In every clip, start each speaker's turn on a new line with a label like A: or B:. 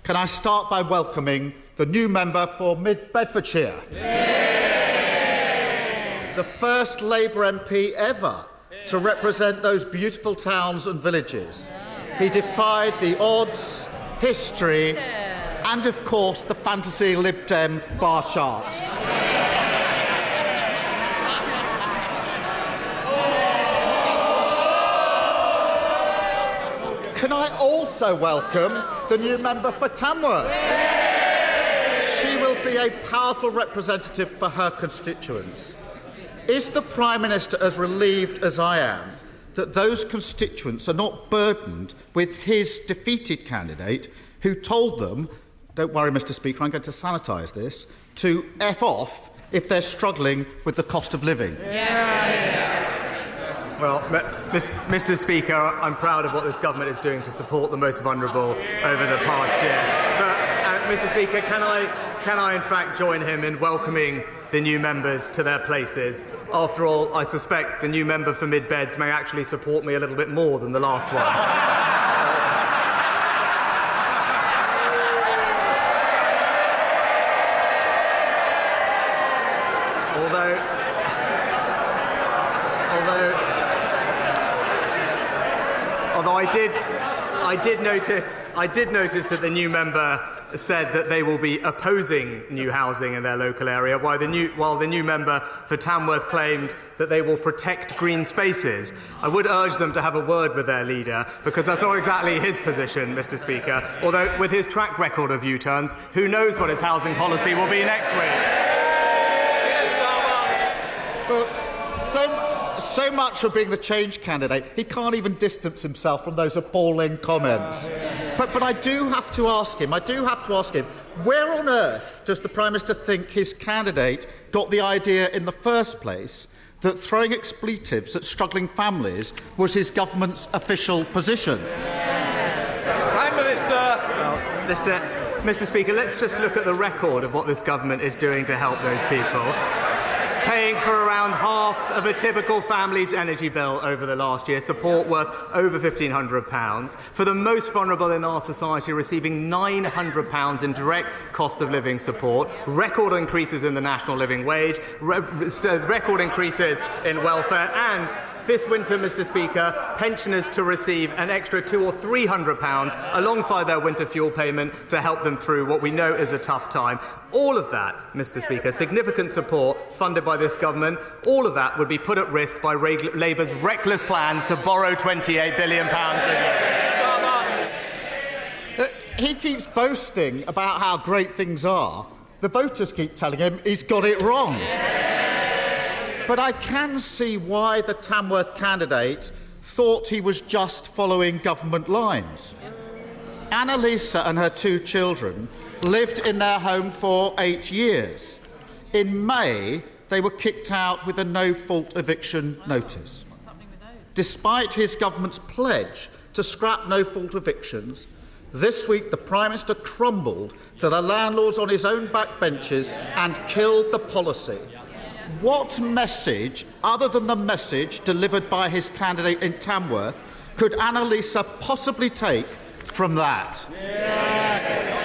A: can I start by welcoming the new member for Mid Bedfordshire? The first Labour MP ever to represent those beautiful towns and villages. He defied the odds, history, and, of course, the fantasy Lib Dem bar charts. Can I also welcome the new member for Tamworth? She will be a powerful representative for her constituents. Is the Prime Minister as relieved as I am that those constituents are not burdened with his defeated candidate who told them, don't worry, Mr Speaker, I'm going to sanitise this, to F off if they're struggling with the cost of living?
B: Well, Mr Speaker, I'm proud of what this government is doing to support the most vulnerable over the past year. But, Mr Speaker, can I in fact join him in welcoming the new members to their places? After all, I suspect the new member for Mid Beds may actually support me a little bit more than the last one. Although I did notice that the new member said that they will be opposing new housing in their local area, while the new member for Tamworth claimed that they will protect green spaces. I would urge them to have a word with their leader, because that's not exactly his position, Mr Speaker. Although, with his track record of U-turns, who knows what his housing policy will be next week?
A: Well, so much for being the change candidate. He can't even distance himself from those appalling comments. But I do have to ask him, where on earth does the Prime Minister think his candidate got the idea in the first place that throwing expletives at struggling families was his government's official position?
C: Prime Minister!
B: Well, Mr Speaker, let's just look at the record of what this government is doing to help those people. Paying for around half of a typical family's energy bill over the last year, support worth over £1,500. For the most vulnerable in our society, receiving £900 in direct cost of living support, record increases in the national living wage, record increases in welfare, and this winter, Mr Speaker, pensioners to receive an extra £200 or £300 alongside their winter fuel payment to help them through what we know is a tough time. All of that, Mr Speaker, significant support funded by this government, all of that would be put at risk by Labour's reckless plans to borrow £28 billion a year.
A: He keeps boasting about how great things are. The voters keep telling him he's got it wrong. But I can see why the Tamworth candidate thought he was just following government lines. Annalisa and her 2 children lived in their home for 8 years. In May, they were kicked out with a no-fault eviction notice. Despite his government's pledge to scrap no-fault evictions, this week the Prime Minister crumbled to the landlords on his own backbenches and killed the policy. What message, other than the message delivered by his candidate in Tamworth, could Annalisa possibly take from that?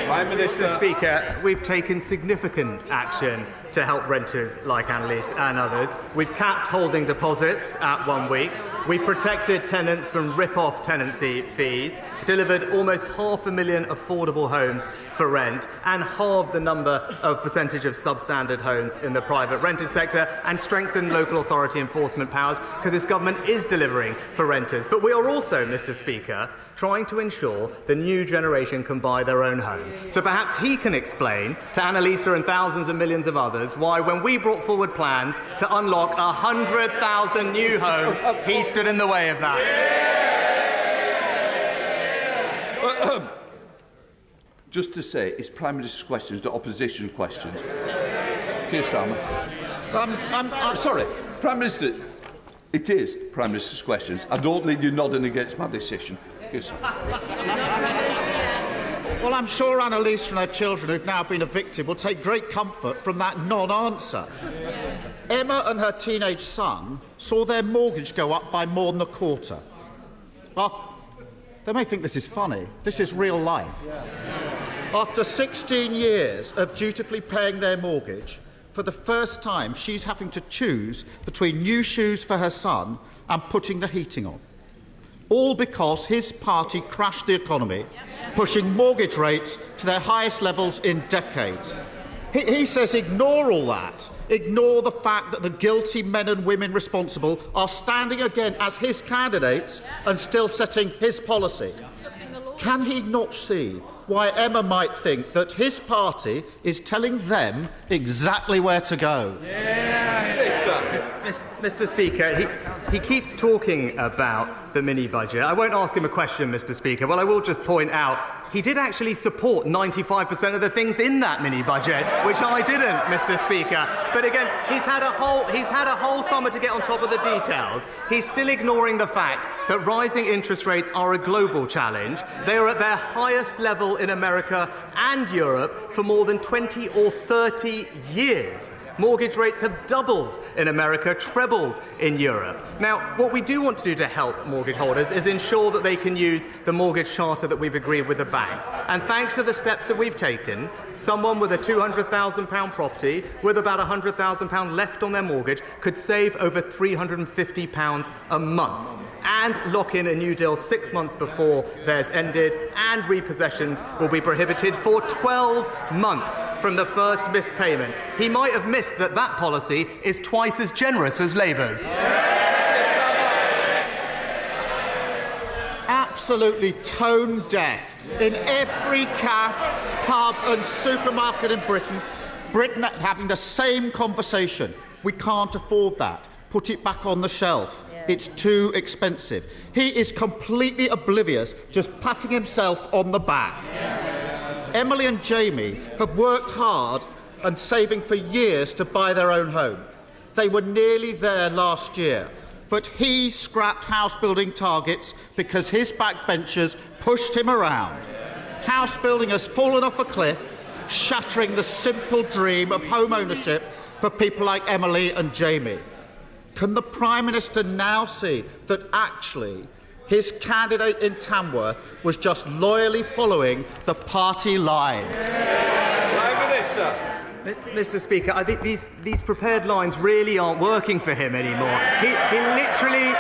B: Prime Minister, Speaker, we've taken significant action to help renters like Annalise and others. We've capped holding deposits at 1 week. We've protected tenants from rip-off tenancy fees, delivered almost 500,000 affordable homes for rent, and halved the number of percentage of substandard homes in the private rented sector, and strengthened local authority enforcement powers, because this government is delivering for renters. But we are also, Mr Speaker, trying to ensure the new generation can buy their own home. So perhaps he can explain to Annalisa and thousands and millions of others why, when we brought forward plans to unlock 100,000 new homes, he stood in the way of that.
C: Just to say, it's Prime Minister's questions, not opposition questions. Keir Starmer. Sorry, Prime Minister. It is Prime Minister's questions. I don't need you nodding against my decision. Yes.
A: Well, I'm sure Annalisa and her children, who've now been evicted, will take great comfort from that non-answer. Emma and her teenage son saw their mortgage go up by more than a quarter. Well, they may think this is funny. This is real life. After 16 years of dutifully paying their mortgage, for the first time she's having to choose between new shoes for her son and putting the heating on. All because his party crashed the economy, pushing mortgage rates to their highest levels in decades. He says ignore all that. Ignore the fact that the guilty men and women responsible are standing again as his candidates and still setting his policy. Can he not see why Emma might think that his party is telling them exactly where to go?
B: Mr. Speaker, he keeps talking about the mini-budget. I won't ask him a question, Mr. Speaker. Well, I will just point out he did actually support 95% of the things in that mini-budget, which I didn't, Mr. Speaker. But again, he's had a whole summer to get on top of the details. He's still ignoring the fact that rising interest rates are a global challenge. They are at their highest level in America and Europe for more than 20 or 30 years. Mortgage rates have doubled in America, trebled in Europe. Now, what we do want to do to help mortgage holders is ensure that they can use the mortgage charter that we've agreed with the banks. And thanks to the steps that we've taken, someone with a £200,000 property with about £100,000 left on their mortgage could save over £350 a month and lock in a new deal 6 months before theirs ended, and repossessions will be prohibited for 12 months from the first missed payment. He might have missed that policy is twice as generous as Labour's.
A: Absolutely tone deaf. In every cafe, pub and supermarket in Britain having the same conversation. We can't afford that. Put it back on the shelf. It's too expensive. He is completely oblivious, just patting himself on the back. Emily and Jamie have worked hard and saving for years to buy their own home. They were nearly there last year, but he scrapped house building targets because his backbenchers pushed him around. House building has fallen off a cliff, shattering the simple dream of home ownership for people like Emily and Jamie. Can the Prime Minister now see that actually his candidate in Tamworth was just loyally following the party line?
C: Prime Minister.
B: Mr. Speaker, I think these prepared lines really aren't working for him anymore. He literally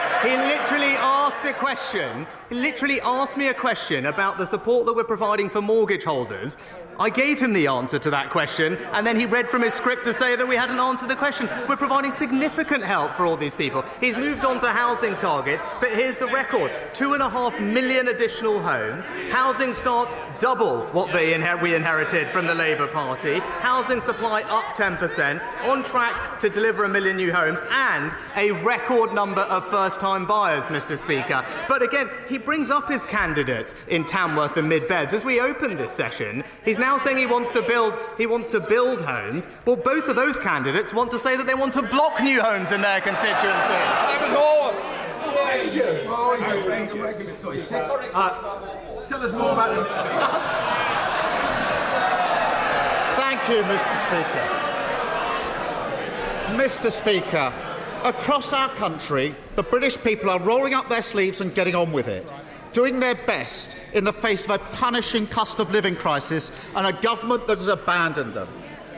B: asked a question. He literally asked me a question about the support that we're providing for mortgage holders. I gave him the answer to that question, and then he read from his script to say that we hadn't answered the question. We're providing significant help for all these people. He's moved on to housing targets, but here's the record. 2.5 million additional homes. Housing starts double what we inherited from the Labour Party. Housing supply up 10%, on track to deliver 1 million new homes, and a record number of first-time buyers, Mr. Speaker. But again, he brings up his candidates in Tamworth and Mid Beds. As we open this session, he's now saying he wants to build homes. Well, both of those candidates want to say that they want to block new homes in their constituency.
D: Tell us more about
A: Thank you, Mr. Speaker, across our country, the British people are rolling up their sleeves and getting on with it, doing their best in the face of a punishing cost of living crisis and a government that has abandoned them,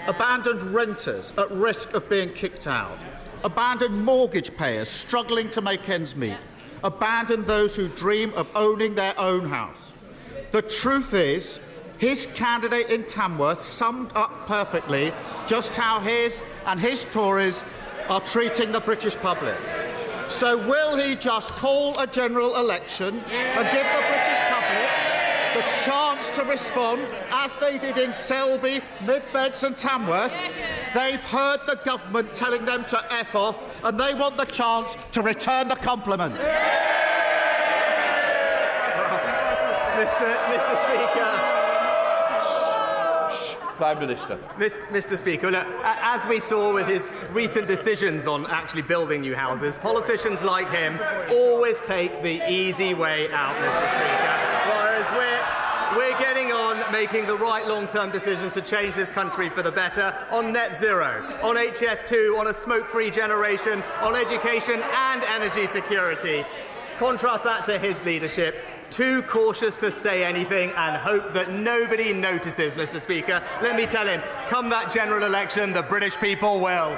A: abandoned renters at risk of being kicked out, abandoned mortgage payers struggling to make ends meet, abandoned those who dream of owning their own house. The truth is, his candidate in Tamworth summed up perfectly just how his and his Tories are treating the British public. So will he just call a general election and give the British public the chance to respond, as they did in Selby, Mid Beds and Tamworth? They've heard the government telling them to F off, and they want the chance to return the compliment.
B: Mr. Speaker.
C: Prime Minister.
B: Mr. Speaker, look, as we saw with his recent decisions on actually building new houses, politicians like him always take the easy way out, Mr. Speaker, whereas we're getting on making the right long-term decisions to change this country for the better on net zero, on HS2, on a smoke-free generation, on education and energy security. Contrast that to his leadership. too cautious to say anything and hope that nobody notices, Mr. Speaker. Let me tell him, come that general election, the British people will.